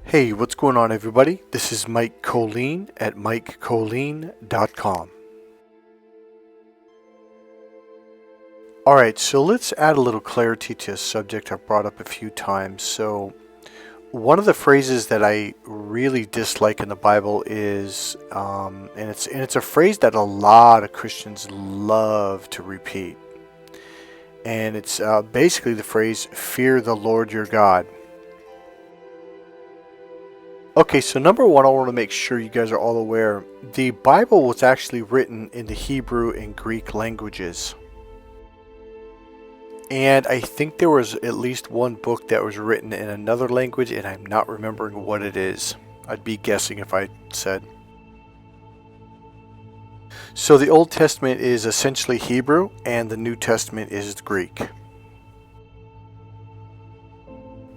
Hey, what's going on, everybody? This is Mike Colleen at MikeColleen.com. Alright, so let's add a little clarity to a subject I've brought up a few times. So, one of the phrases that I really dislike in the Bible is, and it's a phrase that a lot of Christians love to repeat. And it's basically the phrase, fear the Lord your God. Okay, so number one, I want to make sure you guys are all aware, the Bible was actually written in the Hebrew and Greek languages. And I think there was at least one book that was written in another language, and I'm not remembering what it is. I'd be guessing if I said. So the Old Testament is essentially Hebrew, and the New Testament is Greek.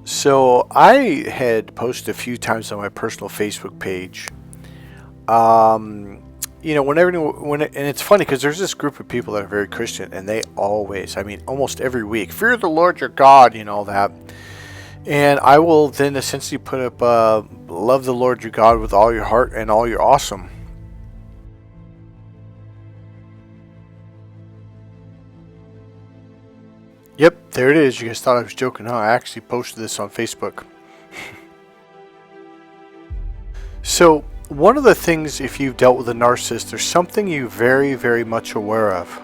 So I had posted a few times on my personal Facebook page. And it's funny because there's this group of people that are very Christian, and they always, almost every week, fear the Lord your God, that. And I will then essentially put up, love the Lord your God with all your heart and all your awesome. Yep, there it is. You guys thought I was joking, huh? I actually posted this on Facebook. So, one of the things, if you've dealt with a narcissist, there's something you're very, very much aware of.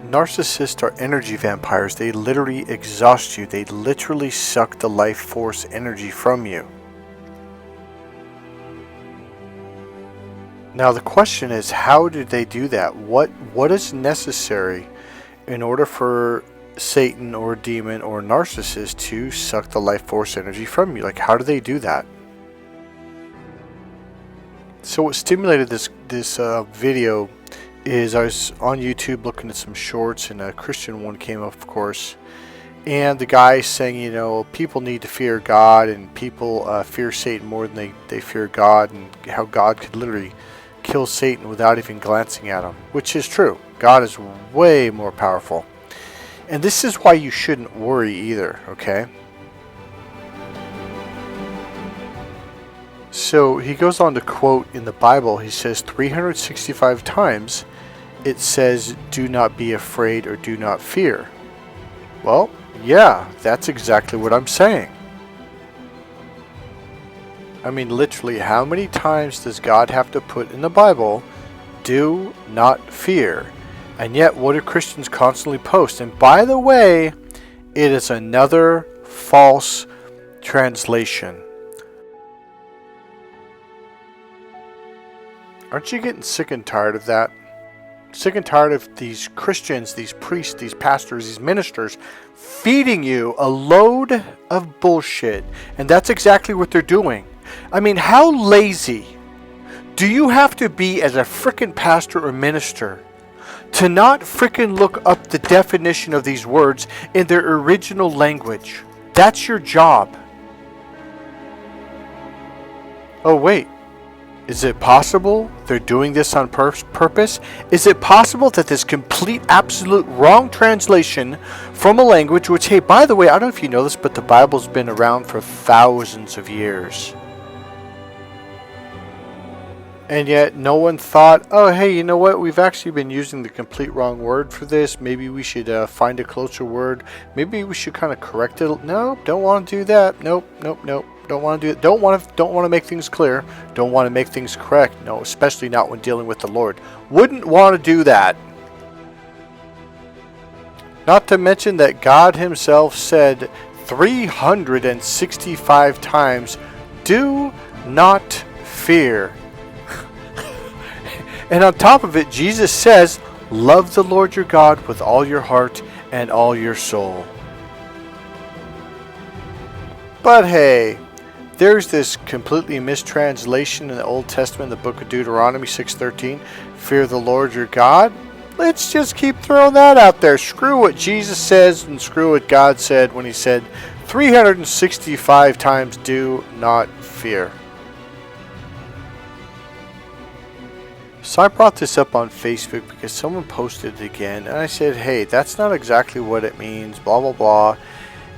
Narcissists are energy vampires. They literally exhaust you. They literally suck the life force energy from you. Now the question is, how did they do that? What is necessary in order for Satan or demon or narcissist to suck the life force energy from you? Like, how do they do that? So what stimulated this video is I was on YouTube looking at some shorts, and a Christian one came up, of course. And the guy saying, people need to fear God, and people fear Satan more than they fear God, and how God could literally kill Satan without even glancing at him, which is true. God is way more powerful. And this is why you shouldn't worry either, okay? So he goes on to quote in the Bible, he says 365 times it says, do not be afraid or do not fear. Well, yeah, that's exactly what I'm saying. Literally, how many times does God have to put in the Bible, do not fear? And yet, what do Christians constantly post? And by the way, it is another false translation. Aren't you getting sick and tired of that? Sick and tired of these Christians, these priests, these pastors, these ministers feeding you a load of bullshit. And that's exactly what they're doing. How lazy do you have to be as a frickin' pastor or minister to not frickin' look up the definition of these words in their original language? That's your job. Oh wait, is it possible they're doing this on purpose? Is it possible that this complete, absolute wrong translation from a language which, hey, by the way, I don't know if you know this, but the Bible's been around for thousands of years. And yet no one thought, oh, hey, you know what? We've actually been using the complete wrong word for this. Maybe we should find a closer word. Maybe we should kind of correct it. No, don't want to do that. Nope. Don't want to do it. Don't want to make things clear. Don't want to make things correct. No, especially not when dealing with the Lord. Wouldn't want to do that. Not to mention that God himself said 365 times, do not fear. And on top of it, Jesus says, love the Lord your God with all your heart and all your soul. But hey, there's this completely mistranslation in the Old Testament, the book of Deuteronomy 6:13, fear the Lord your God. Let's just keep throwing that out there. Screw what Jesus says and screw what God said when he said 365 times, do not fear. So I brought this up on Facebook because someone posted it again, and I said, hey, that's not exactly what it means, blah, blah, blah.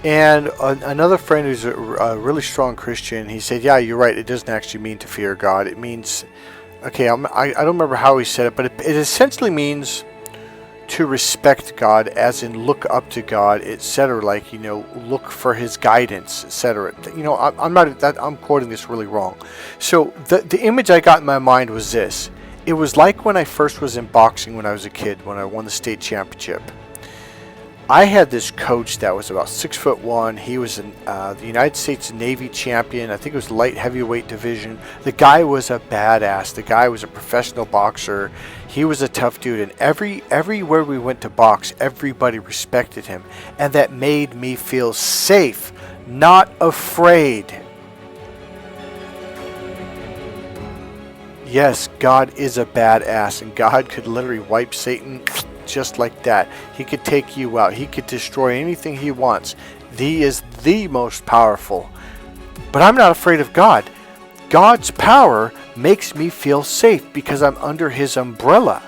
And another friend who's a really strong Christian, he said, yeah, you're right. It doesn't actually mean to fear God. It means, okay, I don't remember how he said it, but it essentially means to respect God, as in look up to God, etc. Like, look for His guidance, etc. I'm quoting this really wrong. So the image I got in my mind was this. It was like when I first was in boxing when I was a kid, when I won the state championship. I had this coach that was about 6'1". He was the United States Navy champion. I think it was light heavyweight division. The guy was a badass. The guy was a professional boxer. He was a tough dude, and everywhere we went to box, everybody respected him, and that made me feel safe, not afraid. Yes, God is a badass, and God could literally wipe Satan just like that. He could take you out. He could destroy anything He wants. He is the most powerful. But I'm not afraid of God. God's power makes me feel safe because I'm under His umbrella.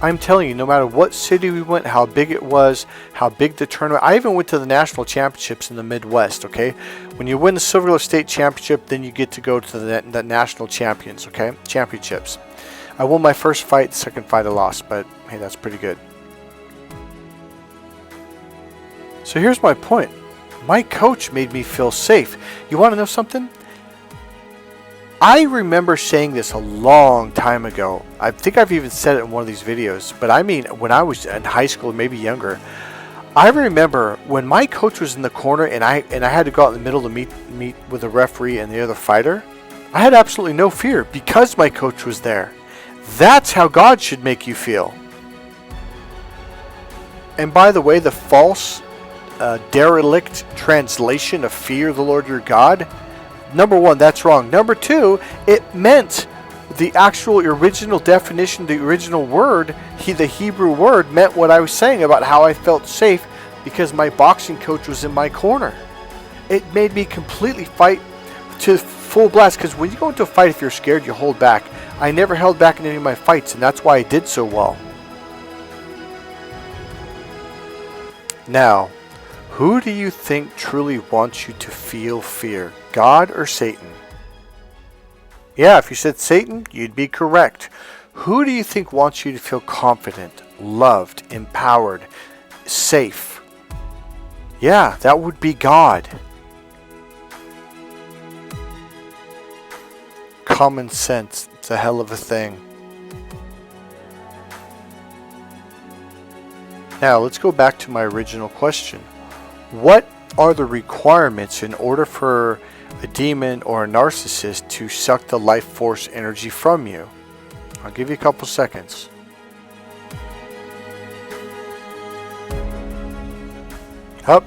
I'm telling you, no matter what city we went, how big it was, how big the tournament. I even went to the national championships in the Midwest, okay? When you win the Silver State Championship, then you get to go to the national champions, okay? Championships. I won my first fight, the second fight I lost, but hey, that's pretty good. So here's my point. My coach made me feel safe. You want to know something? I remember saying this a long time ago. I think I've even said it in one of these videos, but I mean when I was in high school, maybe younger. I remember when my coach was in the corner and I had to go out in the middle to meet with the referee and the other fighter. I had absolutely no fear because my coach was there. That's how God should make you feel. And by the way, the false, derelict translation of fear the Lord your God, number one, that's wrong. Number two, it meant the actual original definition, the original word, the Hebrew word meant what I was saying about how I felt safe because my boxing coach was in my corner. It made me completely fight to full blast, because when you go into a fight, if you're scared, you hold back. I never held back in any of my fights, and that's why I did so well. Now, who do you think truly wants you to feel fear, God or Satan? Yeah, if you said Satan, you'd be correct. Who do you think wants you to feel confident, loved, empowered, safe? Yeah, that would be God. Common sense, it's a hell of a thing. Now, let's go back to my original question. What are the requirements in order for a demon or a narcissist to suck the life force energy from you? I'll give you a couple seconds.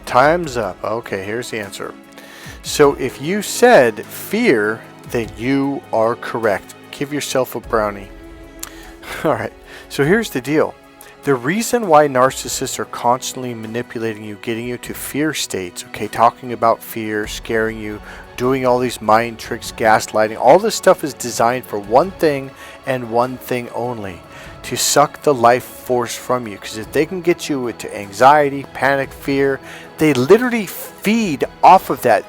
Time's up. Okay, here's the answer. So if you said fear, then you are correct. Give yourself a brownie. Alright, so here's the deal. The reason why narcissists are constantly manipulating you, getting you to fear states, okay, talking about fear, scaring you, doing all these mind tricks, gaslighting, all this stuff is designed for one thing and one thing only, to suck the life force from you. Because if they can get you into anxiety, panic, fear, they literally feed off of that.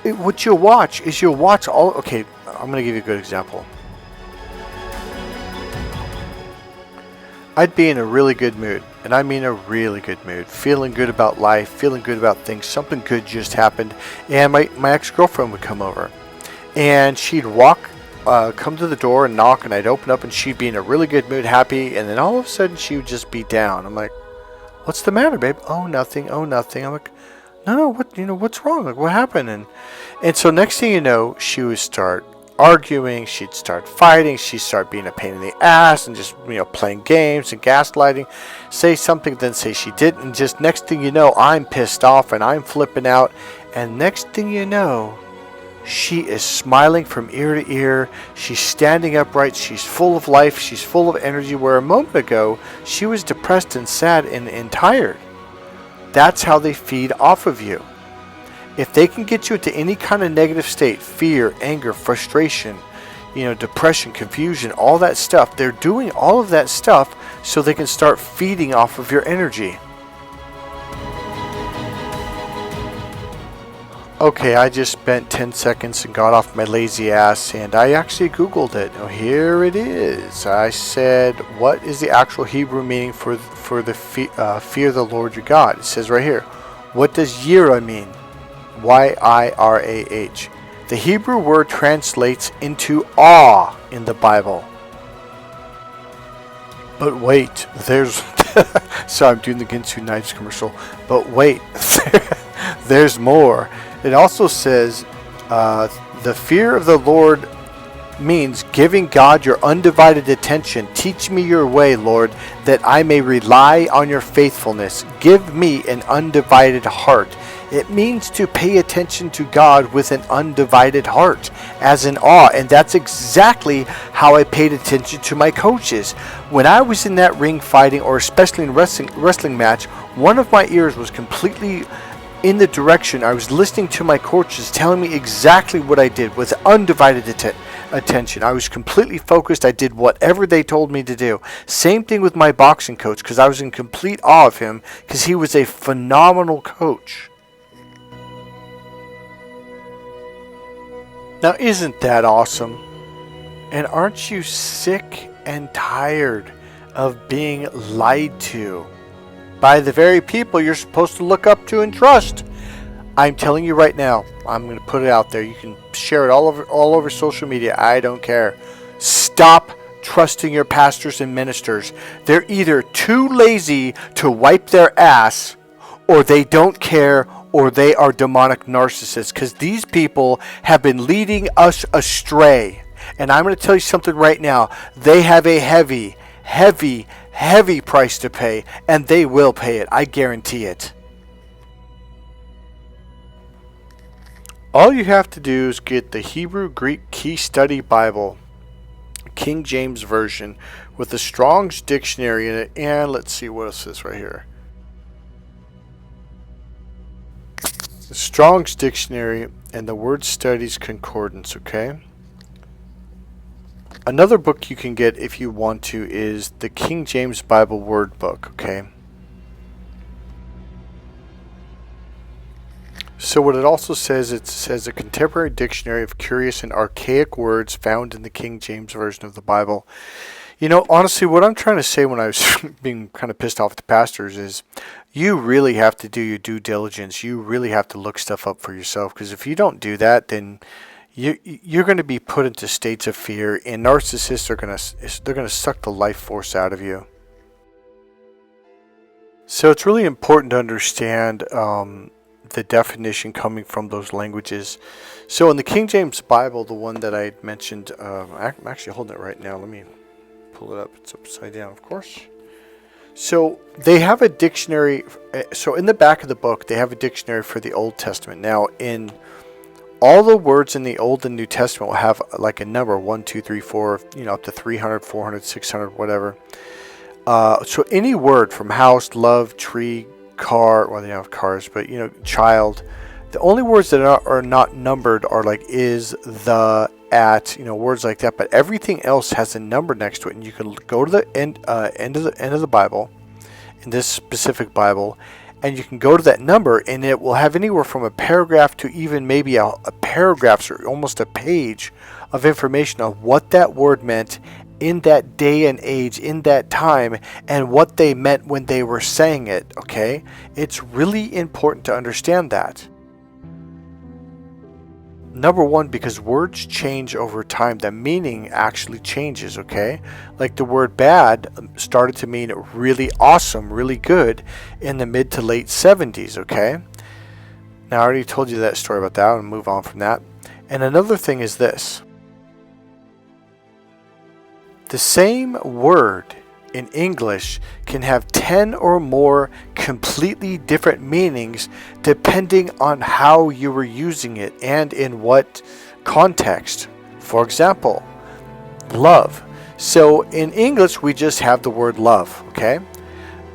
What you'll watch is all, okay, I'm going to give you a good example. I'd be in a really good mood, and I mean a really good mood, feeling good about life, feeling good about things, something good just happened, and my ex-girlfriend would come over, and she'd come to the door and knock, and I'd open up, and she'd be in a really good mood, happy, and then all of a sudden she would just be down. I'm like, what's the matter, babe? Oh, nothing. I'm like, no, what's wrong? Like, what happened? And so next thing you know, she would start arguing, she'd start fighting, she'd start being a pain in the ass and just, playing games and gaslighting, say something, then say she didn't, and just next thing you know, I'm pissed off and I'm flipping out, and next thing you know, she is smiling from ear to ear, she's standing upright, she's full of life, she's full of energy, where a moment ago, she was depressed and sad and tired. That's how they feed off of you. If they can get you into any kind of negative state, fear, anger, frustration, depression, confusion, all that stuff, they're doing all of that stuff so they can start feeding off of your energy. Okay, I just spent 10 seconds and got off my lazy ass, and I actually Googled it. Oh, here it is. I said, what is the actual Hebrew meaning for the fear of the Lord your God? It says right here, what does yirah mean? Y-I-R-A-H. The Hebrew word translates into awe in the Bible. But wait, there's... Sorry, I'm doing the Ginsu Knives commercial. But wait, there's more. It also says, the fear of the Lord means giving God your undivided attention. Teach me your way, Lord, that I may rely on your faithfulness. Give me an undivided heart. It means to pay attention to God with an undivided heart, as in awe. And that's exactly how I paid attention to my coaches. When I was in that ring fighting, or especially in wrestling match, one of my ears was completely in the direction. I was listening to my coaches telling me exactly what I did with undivided attention. I was completely focused. I did whatever they told me to do. Same thing with my boxing coach, because I was in complete awe of him, because he was a phenomenal coach. Now, isn't that awesome? And aren't you sick and tired of being lied to by the very people you're supposed to look up to and trust? I'm telling you right now, I'm going to put it out there. You can share it all over social media. I don't care. Stop trusting your pastors and ministers. They're either too lazy to wipe their ass, or they don't care, or they are demonic narcissists, because these people have been leading us astray. And I'm going to tell you something right now. They have a heavy, heavy, heavy price to pay, and they will pay it. I guarantee it. All you have to do is get the Hebrew Greek Key Study Bible, King James Version, with the Strong's Dictionary in it, and let's see what else is right here. The Strong's Dictionary and the Word Studies Concordance, okay? Another book you can get if you want to is the King James Bible Word Book, okay? So what it also says, it says a contemporary dictionary of curious and archaic words found in the King James Version of the Bible. You know, honestly, what I'm trying to say when I was being kind of pissed off at the pastors is you really have to do your due diligence. You really have to look stuff up for yourself, because if you don't do that, then you're going to be put into states of fear, and narcissists are going to suck the life force out of you. So it's really important to understand the definition coming from those languages. So in the King James Bible, the one that I mentioned, I'm actually holding it right now. Let me pull it up. It's upside down, of course. So they have a dictionary. So in the back of the book, they have a dictionary for the Old Testament. Now, in all the words in the Old and New Testament will have like a number, 1, 2, 3, 4, up to 300, 400, 600, whatever. So any word from house, love, tree, car, well, they don't have cars, but child. The only words that are not numbered are like is, the, at, words like that. But everything else has a number next to it, and you can go to the end of the Bible, in this specific Bible, and you can go to that number, and it will have anywhere from a paragraph to even maybe a paragraph or almost a page of information on what that word meant in that day and age, in that time, and what they meant when they were saying it, okay? It's really important to understand that. Number one, because words change over time, the meaning actually changes, okay? Like the word bad started to mean really awesome, really good in the mid to late 70s, okay? Now, I already told you that story about that. I'll move on from that. And another thing is this. The same word in English can have 10 or more completely different meanings depending on how you were using it and in what context. For example, love. So in English, we just have the word love, okay?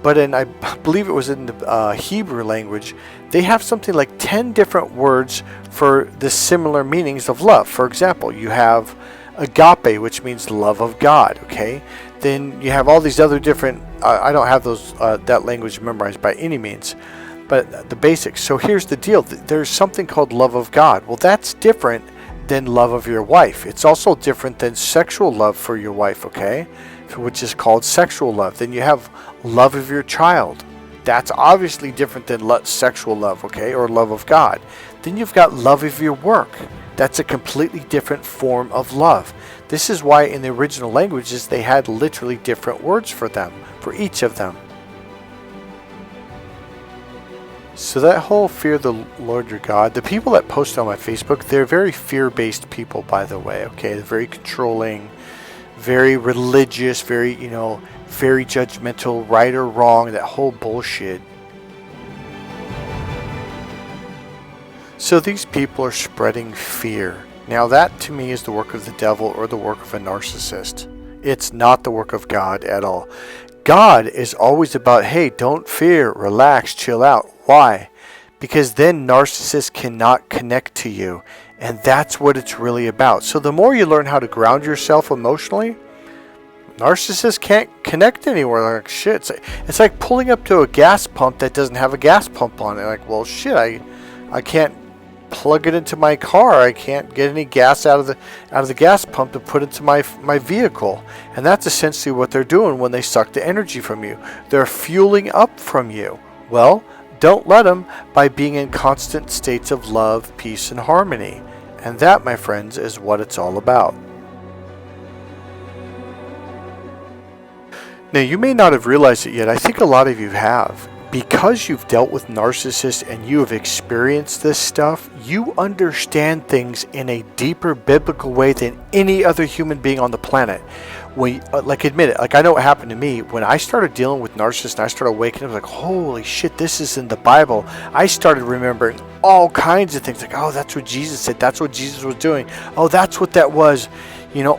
But I believe it was in the Hebrew language, they have something like 10 different words for the similar meanings of love. For example, you have agape, which means love of God, okay? Then you have all these other different, I don't have those that language memorized by any means, But the basics. So here's the deal. There's something called love of God. Well, that's different than love of your wife. It's also different than sexual love for your wife, okay? Which is called sexual love. Then you have love of your child. That's obviously different than sexual love, okay? Or love of God. Then you've got love of your work. That's a completely different form of love. This is why in the original languages they had literally different words for them, for each of them. So that whole fear the Lord your God, the people that post on my Facebook, they're very fear-based people, by the way, okay? They're very controlling, very religious, very, very judgmental, right or wrong, that whole bullshit. So these people are spreading fear. Now that to me is the work of the devil or the work of a narcissist. It's not the work of God at all. God is always about, hey, don't fear, relax, chill out. Why? Because then narcissists cannot connect to you. And that's what it's really about. So the more you learn how to ground yourself emotionally, narcissists can't connect anywhere. Like, shit, it's like pulling up to a gas pump that doesn't have a gas pump on it. Like, well, shit, I can't plug it into my car. I can't get any gas out of the gas pump to put into my vehicle. And that's essentially what they're doing when they suck the energy from you. They're fueling up from you. Well, don't let them by being in constant states of love, peace, and harmony. And that, my friends, is what it's all about. Now, you may not have realized it yet. I think a lot of you have. Because you've dealt with narcissists and you have experienced this stuff, you understand things in a deeper biblical way than any other human being on the planet. Admit it, I know what happened to me. When I started dealing with narcissists and I started waking up, like, holy shit, this is in the Bible. I started remembering all kinds of things. Like, oh, that's what Jesus said. That's what Jesus was doing. Oh, that's what that was.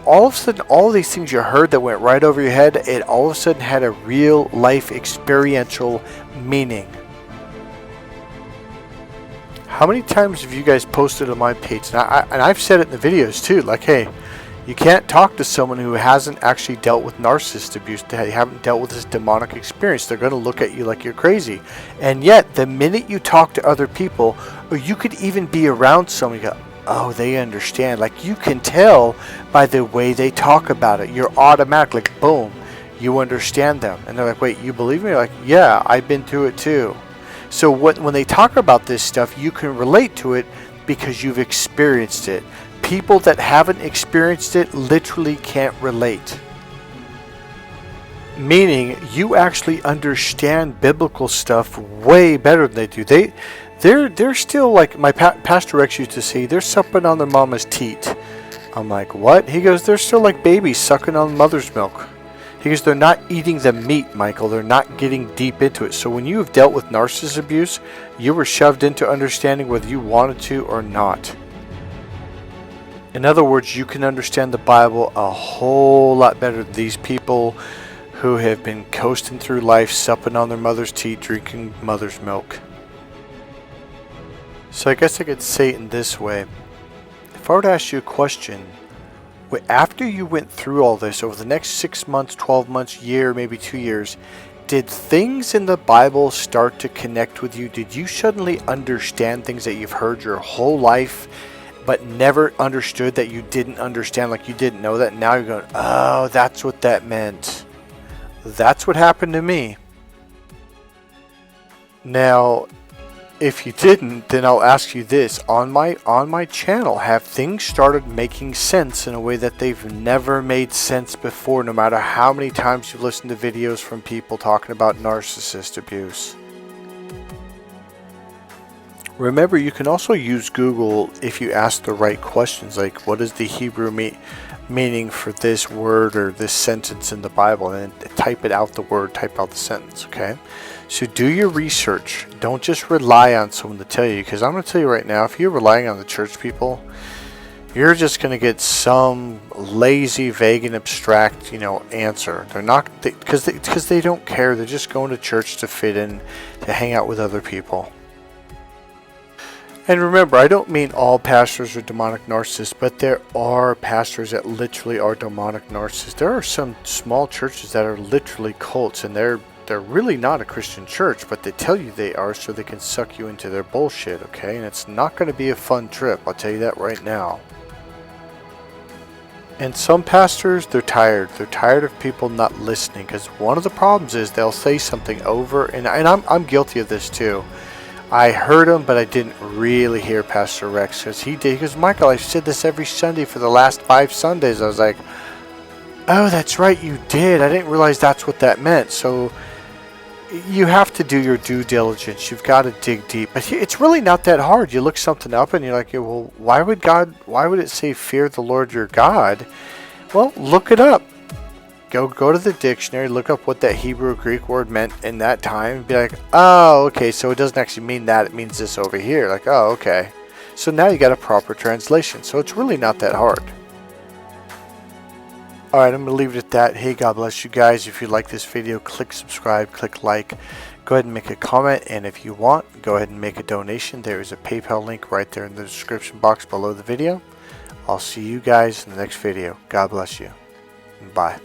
All of a sudden, all these things you heard that went right over your head, it all of a sudden had a real life experiential meaning. How many times have you guys posted on my page? And I've said it in the videos too, like, hey, you can't talk to someone who hasn't actually dealt with narcissist abuse, they haven't dealt with this demonic experience. They're going to look at you like you're crazy. And yet, the minute you talk to other people, or you could even be around someone, you go, oh, they understand. Like, you can tell by the way they talk about it. You're automatically, like, boom, you understand them. And they're like, wait, you believe me? You're like, yeah, I've been through it too. So when they talk about this stuff, you can relate to it because you've experienced it. People that haven't experienced it literally can't relate. Meaning, you actually understand biblical stuff way better than they do. They're still like, my Pastor Rex used to say, they're supping on their mama's teat. I'm like, what? He goes, they're still like babies sucking on mother's milk. He goes, they're not eating the meat, Michael. They're not getting deep into it. So when you have dealt with narcissist abuse, you were shoved into understanding whether you wanted to or not. In other words, you can understand the Bible a whole lot better than these people who have been coasting through life, supping on their mother's teat, drinking mother's milk. So I guess I could say it in this way. If I were to ask you a question, after you went through all this over the next 6 months, 12 months, year, maybe 2 years, did things in the Bible start to connect with you? Did you suddenly understand things that you've heard your whole life but never understood that you didn't understand, like you didn't know that? Now you're going, oh, that's what that meant. That's what happened to me. Now, if you didn't, then I'll ask you this. On my channel, have things started making sense in a way that they've never made sense before, no matter how many times you've listened to videos from people talking about narcissist abuse? Remember, you can also use Google if you ask the right questions, like what is the Hebrew meaning for this word or this sentence in the Bible, and type it out, the word, type out the sentence, okay? So do your research. Don't just rely on someone to tell you, because I'm going to tell you right now, if you're relying on the church people, you're just going to get some lazy, vague, and abstract, answer. They're not, because they don't care. They're just going to church to fit in, to hang out with other people. And remember, I don't mean all pastors are demonic narcissists, but there are pastors that literally are demonic narcissists. There are some small churches that are literally cults, and they're they're really not a Christian church, but they tell you they are so they can suck you into their bullshit, okay? And it's not going to be a fun trip, I'll tell you that right now. And some pastors, they're tired. They're tired of people not listening, because one of the problems is they'll say something over, and I'm guilty of this too. I heard him, but I didn't really hear Pastor Rex, because he goes, Michael, I've said this every Sunday for the last 5 Sundays. I was like, oh, that's right, you did. I didn't realize that's what that meant. So you have to do your due diligence. You've got to dig deep. But it's really not that hard. You look something up and you're like, well, why would it say fear the Lord your God? Well, look it up. Go to the dictionary, look up what that Hebrew or Greek word meant in that time, and be like, oh, okay, so it doesn't actually mean that, it means this over here. Like, oh, okay. So now you got a proper translation. So it's really not that hard. Alright, I'm going to leave it at that. Hey, God bless you guys. If you like this video, click subscribe, click like. Go ahead and make a comment, and if you want, go ahead and make a donation. There is a PayPal link right there in the description box below the video. I'll see you guys in the next video. God bless you. Bye.